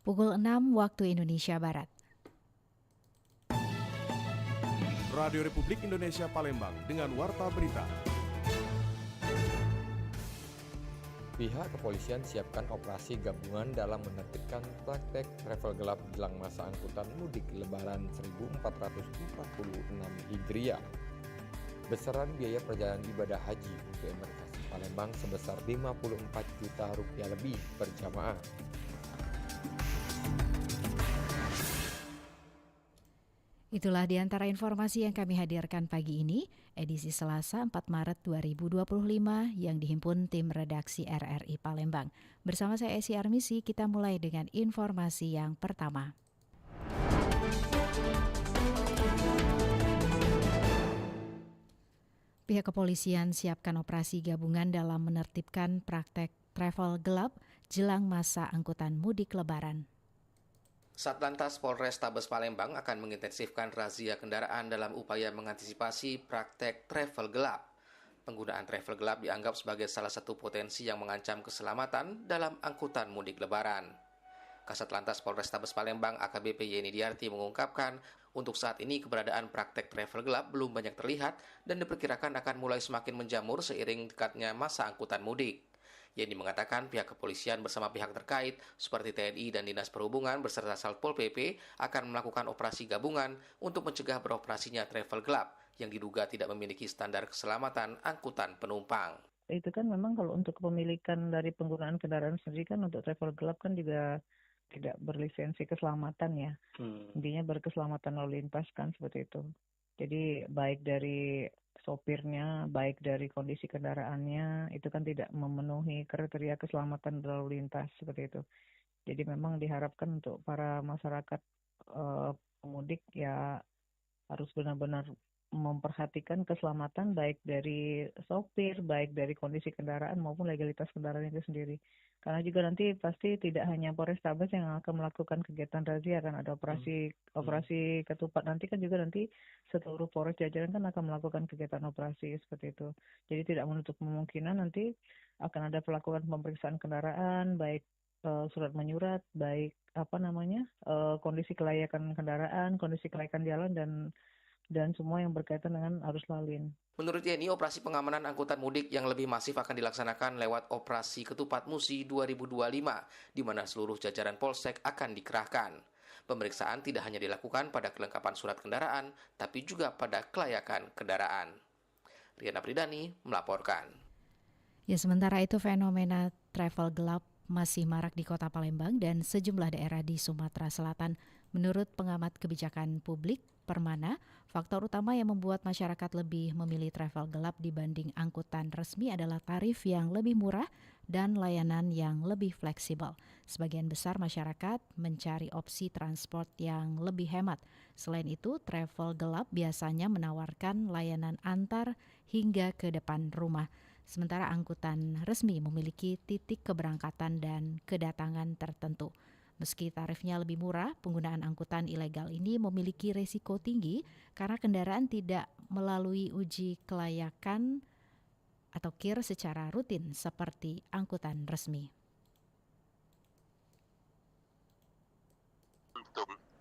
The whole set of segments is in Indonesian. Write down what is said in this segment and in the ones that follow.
pukul 6 waktu Indonesia Barat. Radio Republik Indonesia Palembang dengan Warta Berita. Pihak kepolisian siapkan operasi gabungan dalam menertibkan praktek travel gelap jelang masa angkutan mudik Lebaran 1446 Hijriah. Besaran biaya perjalanan ibadah haji untuk embarkasi Palembang sebesar Rp54 juta lebih per jamaah. Itulah di antara informasi yang kami hadirkan pagi ini, edisi Selasa 4 Maret 2025 yang dihimpun tim redaksi RRI Palembang. Bersama saya Esi Armisi, kita mulai dengan informasi yang pertama. Pihak kepolisian siapkan operasi gabungan dalam menertibkan praktek travel gelap jelang masa angkutan mudik Lebaran. Satlantas Polrestabes Palembang akan mengintensifkan razia kendaraan dalam upaya mengantisipasi praktek travel gelap. Penggunaan travel gelap dianggap sebagai salah satu potensi yang mengancam keselamatan dalam angkutan mudik Lebaran. Kasatlantas Polrestabes Palembang AKBP Yeni Diarti mengungkapkan, untuk saat ini keberadaan praktek travel gelap belum banyak terlihat dan diperkirakan akan mulai semakin menjamur seiring dekatnya masa angkutan mudik. Yeni mengatakan pihak kepolisian bersama pihak terkait seperti TNI dan Dinas Perhubungan beserta Satpol PP akan melakukan operasi gabungan untuk mencegah beroperasinya travel gelap yang diduga tidak memiliki standar keselamatan angkutan penumpang. Itu kan memang kalau untuk kepemilikan dari penggunaan kendaraan sendiri kan untuk travel gelap kan juga tidak berlisensi keselamatan ya. Intinya berkeselamatan lalu lintas kan seperti itu. Jadi baik dari sopirnya, baik dari kondisi kendaraannya, itu kan tidak memenuhi kriteria keselamatan lalu lintas seperti itu. Jadi memang diharapkan untuk para masyarakat pemudik ya harus benar-benar memperhatikan keselamatan baik dari sopir, baik dari kondisi kendaraan maupun legalitas kendaraan itu sendiri. Karena juga nanti pasti tidak hanya Polrestabes yang akan melakukan kegiatan razia, kan ada operasi ketupat nanti kan juga nanti seluruh Polres jajaran kan akan melakukan kegiatan operasi seperti itu. Jadi tidak menutup kemungkinan nanti akan ada pelakukan pemeriksaan kendaraan baik surat menyurat, baik kondisi kelayakan kendaraan, kondisi kelayakan jalan dan semua yang berkaitan dengan arus lalu lintas. Menurut Yeni, operasi pengamanan angkutan mudik yang lebih masif akan dilaksanakan lewat Operasi Ketupat Musi 2025, di mana seluruh jajaran Polsek akan dikerahkan. Pemeriksaan tidak hanya dilakukan pada kelengkapan surat kendaraan, tapi juga pada kelayakan kendaraan. Riana Pridani melaporkan. Ya, sementara itu fenomena travel gelap masih marak di Kota Palembang dan sejumlah daerah di Sumatera Selatan. Menurut pengamat kebijakan publik Permana, faktor utama yang membuat masyarakat lebih memilih travel gelap dibanding angkutan resmi adalah tarif yang lebih murah dan layanan yang lebih fleksibel. Sebagian besar masyarakat mencari opsi transport yang lebih hemat. Selain itu, travel gelap biasanya menawarkan layanan antar hingga ke depan rumah. Sementara angkutan resmi memiliki titik keberangkatan dan kedatangan tertentu. Meski tarifnya lebih murah, penggunaan angkutan ilegal ini memiliki risiko tinggi karena kendaraan tidak melalui uji kelayakan atau KIR secara rutin seperti angkutan resmi.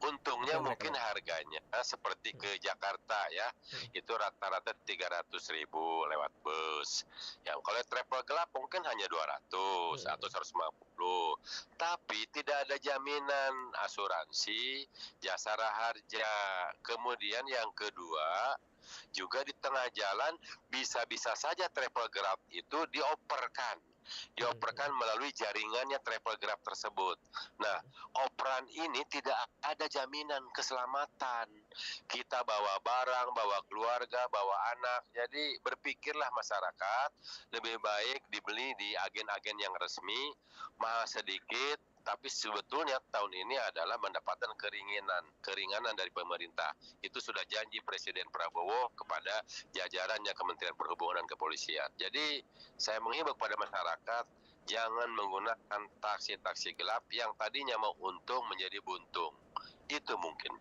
Untungnya mungkin harganya seperti ke Jakarta ya, itu rata-rata 300.000 lewat bus. Ya, kalau travel gelap mungkin hanya 200 atau 150. Tapi tidak ada jaminan asuransi, jasara harja. Kemudian yang kedua, juga di tengah jalan bisa-bisa saja travel gelap itu dioperkan melalui jaringannya travel gelap tersebut. Nah, operan ini tidak ada jaminan keselamatan. Kita bawa barang, bawa keluarga, bawa anak. Jadi berpikirlah masyarakat, lebih baik dibeli di agen-agen yang resmi, mahal sedikit, tapi sebetulnya tahun ini adalah mendapatkan keringanan dari pemerintah. Itu sudah janji Presiden Prabowo kepada jajarannya Kementerian Perhubungan dan Kepolisian. Jadi saya menghimbau kepada masyarakat, jangan menggunakan taksi-taksi gelap yang tadinya mau untung menjadi buntung. Itu mungkin.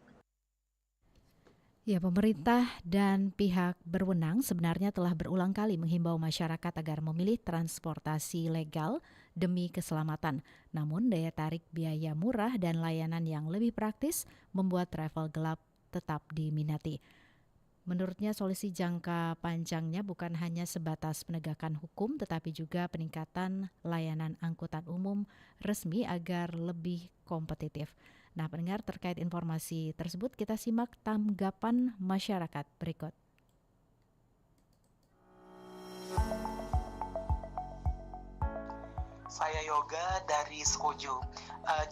Ya, pemerintah dan pihak berwenang sebenarnya telah berulang kali menghimbau masyarakat agar memilih transportasi legal demi keselamatan. Namun daya tarik biaya murah dan layanan yang lebih praktis membuat travel gelap tetap diminati. Menurutnya solusi jangka panjangnya bukan hanya sebatas penegakan hukum tetapi juga peningkatan layanan angkutan umum resmi agar lebih kompetitif. Nah, pendengar, terkait informasi tersebut kita simak tanggapan masyarakat berikut. Saya Yoga dari Skojo.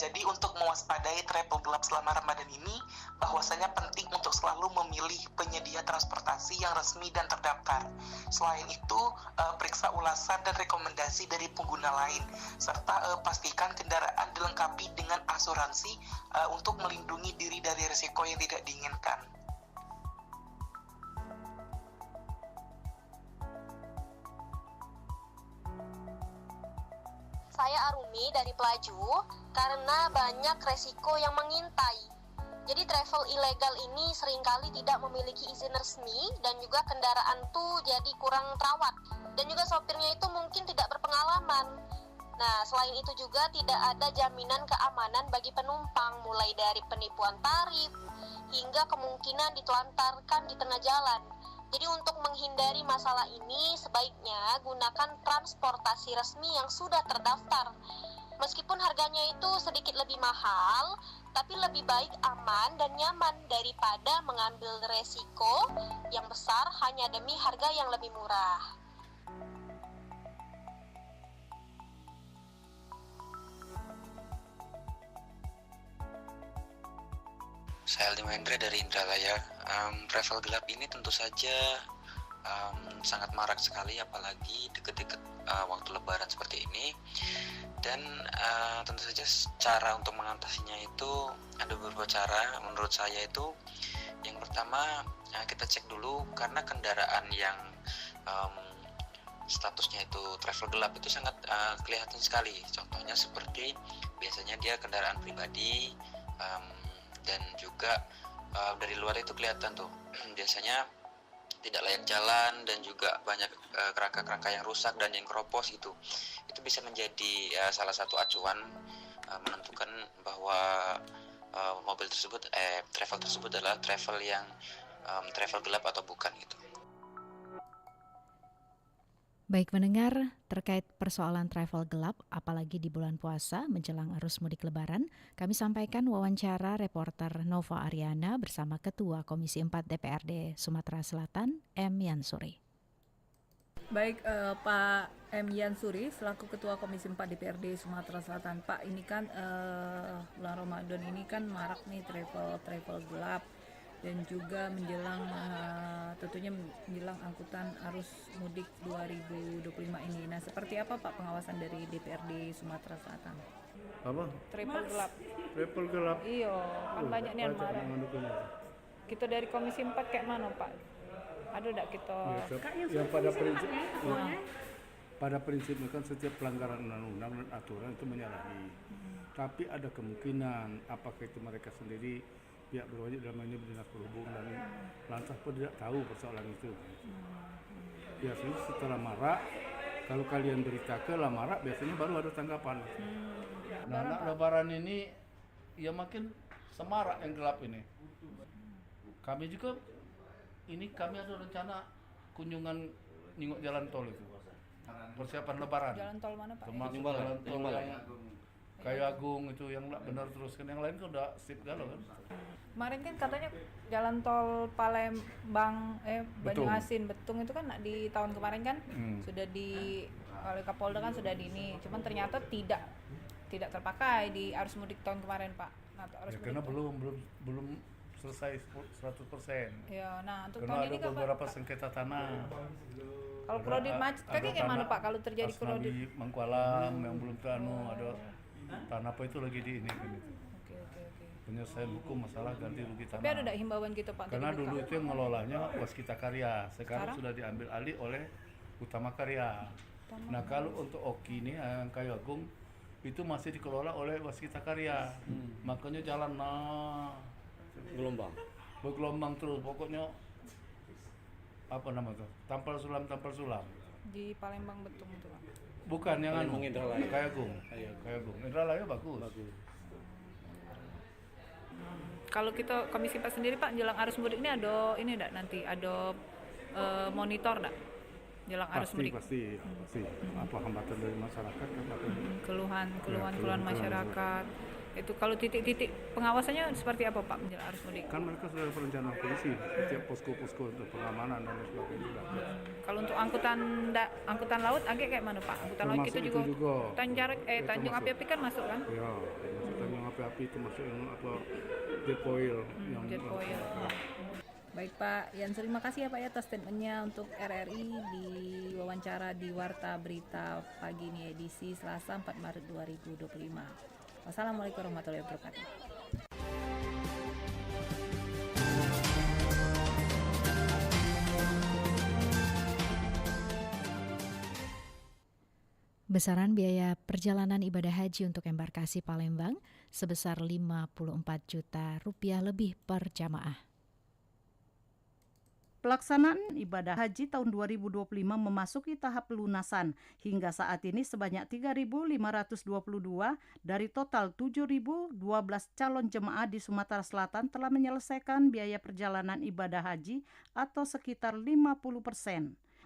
Jadi untuk mewaspadai travel gelap selama Ramadan ini, bahwasanya penting untuk selalu memilih penyedia transportasi yang resmi dan terdaftar. Selain itu, periksa ulasan dan rekomendasi dari pengguna lain, serta pastikan kendaraan dilengkapi dengan asuransi untuk melindungi diri dari risiko yang tidak diinginkan. Saya Arumi dari Pelaju, karena banyak resiko yang mengintai. Jadi travel ilegal ini seringkali tidak memiliki izin resmi dan juga kendaraan tuh jadi kurang terawat. Dan juga sopirnya itu mungkin tidak berpengalaman. Nah, selain itu juga tidak ada jaminan keamanan bagi penumpang, mulai dari penipuan tarif hingga kemungkinan ditelantarkan di tengah jalan. Jadi untuk menghindari masalah ini, sebaiknya gunakan transportasi resmi yang sudah terdaftar. Meskipun harganya itu sedikit lebih mahal, tapi lebih baik aman dan nyaman daripada mengambil resiko yang besar hanya demi harga yang lebih murah. Saya Aldi Mahendra dari Indralaya. Travel gelap ini tentu saja sangat marak sekali, apalagi dekat-dekat waktu Lebaran seperti ini. Dan tentu saja cara untuk mengatasinya itu ada beberapa cara. Menurut saya itu yang pertama, kita cek dulu, karena kendaraan yang statusnya itu travel gelap itu sangat kelihatan sekali. Contohnya seperti biasanya dia kendaraan pribadi, dan juga dari luar itu kelihatan tuh biasanya tidak layak jalan dan juga banyak kerangka-kerangka yang rusak dan yang keropos gitu. Itu bisa menjadi salah satu acuan menentukan bahwa mobil tersebut travel tersebut adalah travel yang travel gelap atau bukan gitu. Baik pendengar, terkait persoalan travel gelap, apalagi di bulan puasa menjelang arus mudik Lebaran, kami sampaikan wawancara reporter Nova Ariana bersama Ketua Komisi 4 DPRD Sumatera Selatan, M. Yansuri. Baik, Pak M. Yansuri selaku Ketua Komisi 4 DPRD Sumatera Selatan. Pak, ini kan bulan Ramadan ini kan marak nih travel gelap. Dan juga menjelang tentunya menjelang angkutan arus mudik 2025 ini. Nah, seperti apa Pak pengawasan dari DPRD Sumatera Selatan? Apa? Travel gelap. Travel gelap. Iya, kan banyak nih yang marah. Kita dari Komisi 4 kayak mana Pak? Ada enggak kita? Yang pada prinsipnya kan setiap pelanggaran undang-undang dan aturan itu menyalahi. Tapi ada kemungkinan apakah itu mereka sendiri pihak berwajib dalam ini dinas perhubungan dan lantas pun tidak tahu persoalan itu. Biasanya setelah marak, kalau kalian beritakan marak, biasanya baru ada tanggapan. Nah, Lebaran ini ya makin semarak yang gelap ini. Kami juga kami ada rencana kunjungan nengok jalan tol itu. Persiapan Lebaran. Jalan tol mana Pak? Termasuk jalan tol Kayu Agung itu yang nggak benar teruskan, yang lain kan udah sip galau kan. Kemarin kan katanya jalan tol Palembang Banyuasin Betung itu kan di tahun kemarin kan sudah oleh Kapolda kan sudah cuman ternyata tidak terpakai di arus mudik tahun kemarin Pak. Nah, karena belum selesai 100%. Ya, nah untuk karena tahun ada ini kan beberapa sengketa tanah. Kalau kredit macet kayak mana Pak kalau terjadi kredit? Di Mangkualam yang belum ada tanah apa itu lagi di ini kan itu. Oke. Penyelesaian hukum masalah ganti rugi tanah. Tapi ada enggak himbauan gitu Pak? Karena dulu itu yang ngelolanya Waskita Karya, sekarang sudah diambil alih oleh Utama Karya. Nah kalau untuk Oki ini yang Kayu Agung itu masih dikelola oleh Waskita Karya. Makanya jalan bergelombang terus, pokoknya apa nama tuh? Tampal sulam. Di Palembang Betung itu Pak. Bukan yang anu. Indralaya. Kayagung. Kayagung. Indralaya bagus. Kalau kita Komisi 4 sendiri Pak, jelang arus mudik ini ada nanti ada monitor enggak? Jelang arus mudik. Pasti. Apa hambatan dari masyarakat kan? Keluhan masyarakat. Itu kalau titik-titik pengawasannya seperti apa Pak menjelang arus mudik? Kan mereka sudah ada perencanaan polisi, setiap posko-posko untuk pengamanan dan sebagainya. Kalau untuk angkutan laut agak kayak mana Pak? Angkutan laut kita juga. Tanjung Api-Api kan masuk kan? Ya, Tanjung Api-Api itu masuk yang apa jet oil. Jet oil. Baik Pak Yan, terima kasih ya Pak ya atas statementnya untuk RRI di wawancara di Warta Berita Pagi ini edisi Selasa 4 Maret 2025. Wassalamualaikum warahmatullahi wabarakatuh. Besaran biaya perjalanan ibadah haji untuk embarkasi Palembang sebesar Rp54 juta lebih per jamaah. Pelaksanaan ibadah haji tahun 2025 memasuki tahap pelunasan. Hingga saat ini sebanyak 3.522 dari total 7.012 calon jemaah di Sumatera Selatan telah menyelesaikan biaya perjalanan ibadah haji atau sekitar 50%.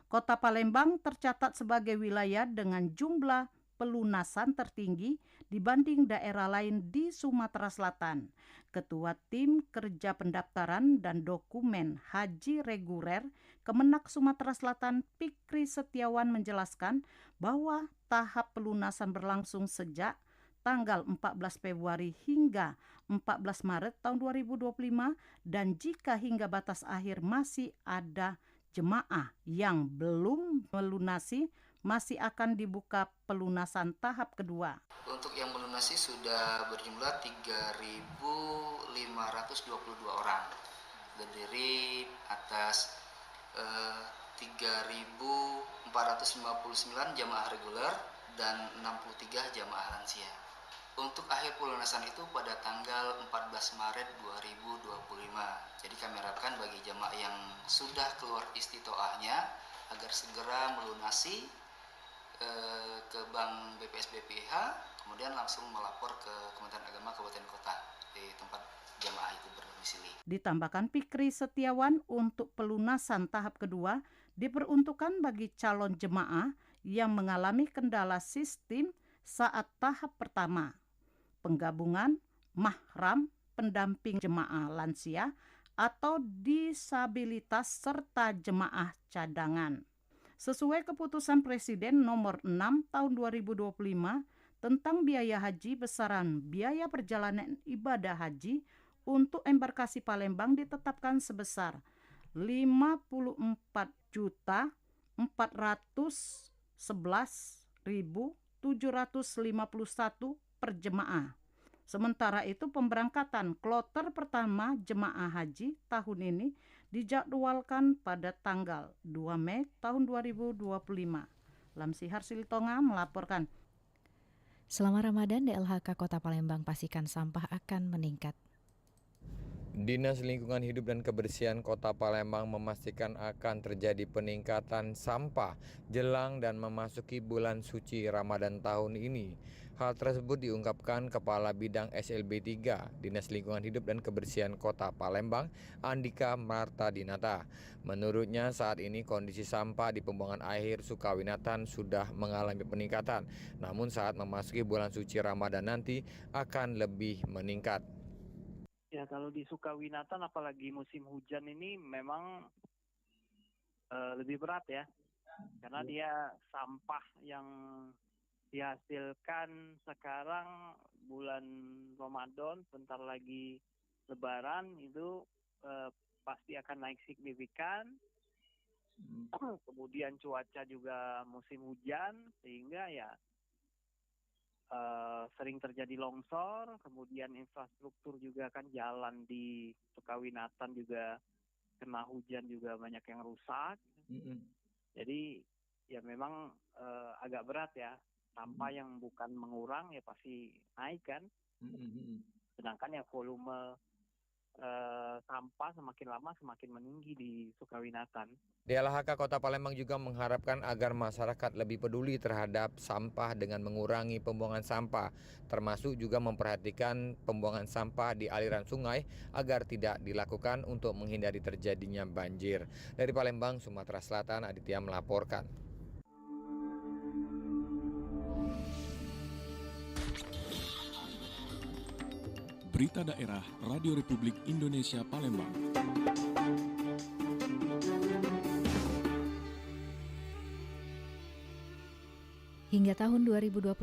Kota Palembang tercatat sebagai wilayah dengan jumlah pelunasan tertinggi dibanding daerah lain di Sumatera Selatan. Ketua Tim Kerja Pendaftaran dan Dokumen Haji Reguler Kemenak Sumatera Selatan Fikri Setiawan menjelaskan bahwa tahap pelunasan berlangsung sejak tanggal 14 Februari hingga 14 Maret tahun 2025 dan jika hingga batas akhir masih ada jemaah yang belum melunasi, masih akan dibuka pelunasan tahap kedua. Untuk yang melunasi sudah berjumlah 3.522 orang, terdiri atas 3.459 jamaah reguler dan 63 jamaah lansia. Untuk akhir pelunasan itu pada tanggal 14 Maret 2025. Jadi kami harapkan bagi jamaah yang sudah keluar istitoahnya agar segera melunasi ke Bank BPS BPH, kemudian langsung melapor ke Kementerian Agama Kabupaten Kota di tempat jamaah itu berdomisili. Ditambahkan Fikri Setiawan, untuk pelunasan tahap kedua diperuntukkan bagi calon jemaah yang mengalami kendala sistem saat tahap pertama, penggabungan mahram pendamping jemaah lansia atau disabilitas serta jemaah cadangan. Sesuai keputusan Presiden nomor 6 tahun 2025 tentang biaya haji, besaran biaya perjalanan ibadah haji untuk embarkasi Palembang ditetapkan sebesar Rp54.411.751 per jemaah. Sementara itu pemberangkatan kloter pertama jemaah haji tahun ini dijadwalkan pada tanggal 2 Mei tahun 2025. Lamsihar Silitonga melaporkan. Selama Ramadan, DLHK Kota Palembang pastikan sampah akan meningkat. Dinas Lingkungan Hidup dan Kebersihan Kota Palembang memastikan akan terjadi peningkatan sampah jelang dan memasuki bulan suci Ramadan tahun ini. Hal tersebut diungkapkan Kepala Bidang SLB 3 Dinas Lingkungan Hidup dan Kebersihan Kota Palembang, Andika Marta Dinata. Menurutnya saat ini kondisi sampah di pembuangan akhir Sukawinatan sudah mengalami peningkatan. Namun saat memasuki bulan suci Ramadan nanti akan lebih meningkat. Ya, kalau di Sukawinatan apalagi musim hujan ini memang lebih berat ya. Karena dia sampah yang dihasilkan sekarang bulan Ramadan, bentar lagi Lebaran itu pasti akan naik signifikan. Kemudian cuaca juga musim hujan sehingga ya sering terjadi longsor, kemudian infrastruktur juga kan jalan di Sukawinatan juga kena hujan juga banyak yang rusak. Jadi ya memang agak berat ya, sampah yang bukan mengurang ya pasti naik kan. Sedangkan ya volume sampah semakin lama semakin meninggi di Sukawinatan. DLHK Kota Palembang juga mengharapkan agar masyarakat lebih peduli terhadap sampah dengan mengurangi pembuangan sampah, termasuk juga memperhatikan pembuangan sampah di aliran sungai agar tidak dilakukan untuk menghindari terjadinya banjir. Dari Palembang, Sumatera Selatan, Aditya melaporkan. Berita daerah Radio Republik Indonesia Palembang. Hingga tahun 2025,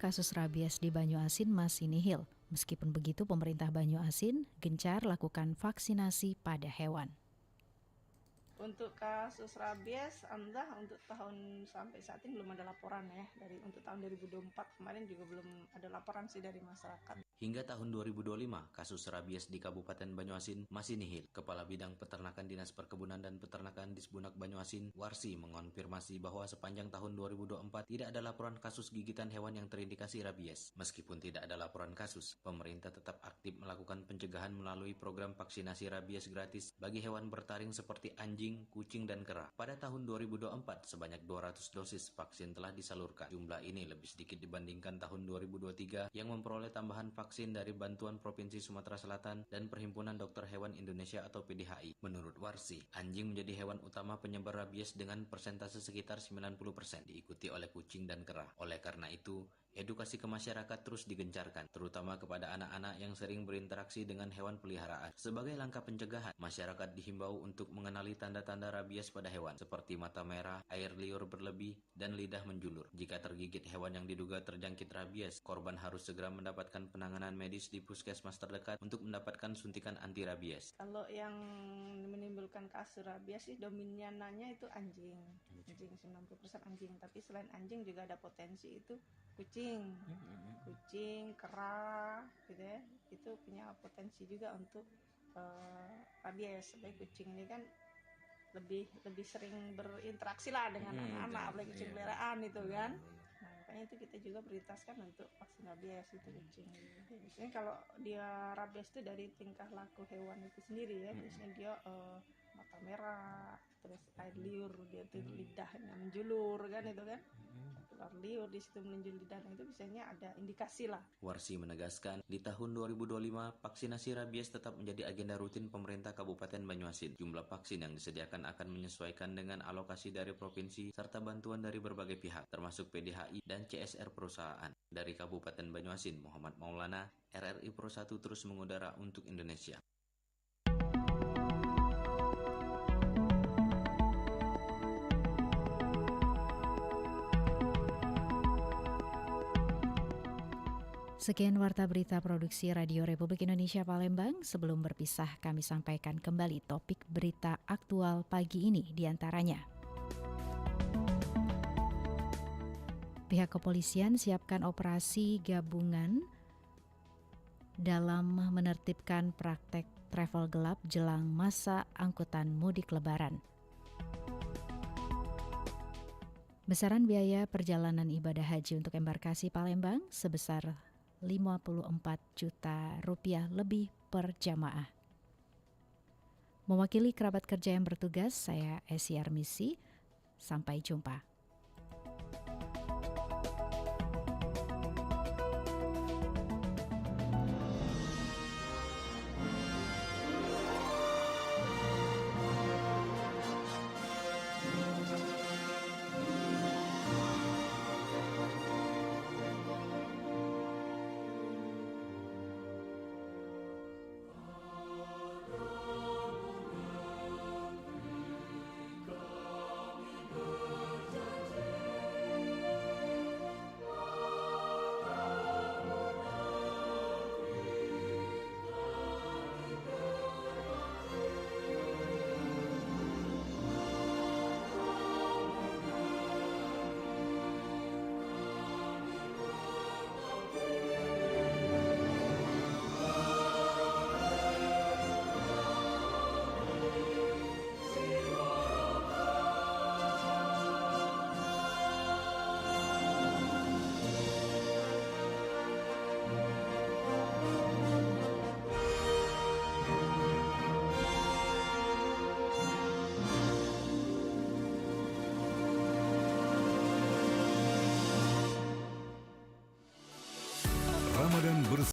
kasus rabies di Banyuasin masih nihil. Meskipun begitu, pemerintah Banyuasin gencar lakukan vaksinasi pada hewan. Untuk kasus rabies, alhamdulillah untuk tahun sampai saat ini belum ada laporan ya. Untuk tahun 2024 kemarin juga belum ada laporan sih dari masyarakat. Hingga tahun 2025, kasus rabies di Kabupaten Banyuasin masih nihil. Kepala Bidang Peternakan Dinas Perkebunan dan Peternakan Disbunak Banyuasin, Warsi, mengonfirmasi bahwa sepanjang tahun 2024 tidak ada laporan kasus gigitan hewan yang terindikasi rabies. Meskipun tidak ada laporan kasus, pemerintah tetap aktif melakukan pencegahan melalui program vaksinasi rabies gratis bagi hewan bertaring seperti anjing, kucing, dan kera. Pada tahun 2024, sebanyak 200 dosis vaksin telah disalurkan. Jumlah ini lebih sedikit dibandingkan tahun 2023 yang memperoleh tambahan vaksin dari bantuan Provinsi Sumatera Selatan dan Perhimpunan Dokter Hewan Indonesia atau PDHI. Menurut Warsi, anjing menjadi hewan utama penyebar rabies dengan persentase sekitar 90%, diikuti oleh kucing dan kera. Oleh karena itu, edukasi ke masyarakat terus digencarkan, terutama kepada anak-anak yang sering berinteraksi dengan hewan peliharaan. Sebagai langkah pencegahan, masyarakat dihimbau untuk mengenali tanda-tanda rabies pada hewan, seperti mata merah, air liur berlebih, dan lidah menjulur. Jika tergigit hewan yang diduga terjangkit rabies, korban harus segera mendapatkan penanganan medis di puskesmas terdekat untuk mendapatkan suntikan anti rabies. Kalau yang menimbulkan kasus rabies sih dominannya itu anjing 90% anjing. Tapi selain anjing juga ada potensi itu kucing, kera, gitu ya, itu punya potensi juga untuk rabies. Sebagai kucing ini kan lebih sering berinteraksi lah dengan anak-anak, apalagi kucing peliharaan itu kan. Nah, makanya itu kita juga prioritaskan untuk vaksin rabies itu kucing. Biasanya kalau dia rabies itu dari tingkah laku hewan itu sendiri ya. Biasanya dia mata merah, terus air liur, dia tuh lidahnya menjulur kan itu kan. Keluar liur di situ menunjuk lidahnya, itu biasanya ada indikasi lah. Warsi menegaskan, di tahun 2025 vaksinasi rabies tetap menjadi agenda rutin pemerintah Kabupaten Banyuasin. Jumlah vaksin yang disediakan akan menyesuaikan dengan alokasi dari provinsi serta bantuan dari berbagai pihak, termasuk PDHI dan CSR perusahaan. Dari Kabupaten Banyuasin, Muhammad Maulana, RRI Pro 1 terus mengudara untuk Indonesia. Sekian Warta Berita Produksi Radio Republik Indonesia Palembang. Sebelum berpisah, kami sampaikan kembali topik berita aktual pagi ini diantaranya. Pihak kepolisian siapkan operasi gabungan dalam menertibkan praktek travel gelap jelang masa angkutan mudik Lebaran. Besaran biaya perjalanan ibadah haji untuk embarkasi Palembang sebesar Rp54 juta lebih per jamaah. Mewakili kerabat kerja yang bertugas, saya Esi Armisi. Sampai jumpa.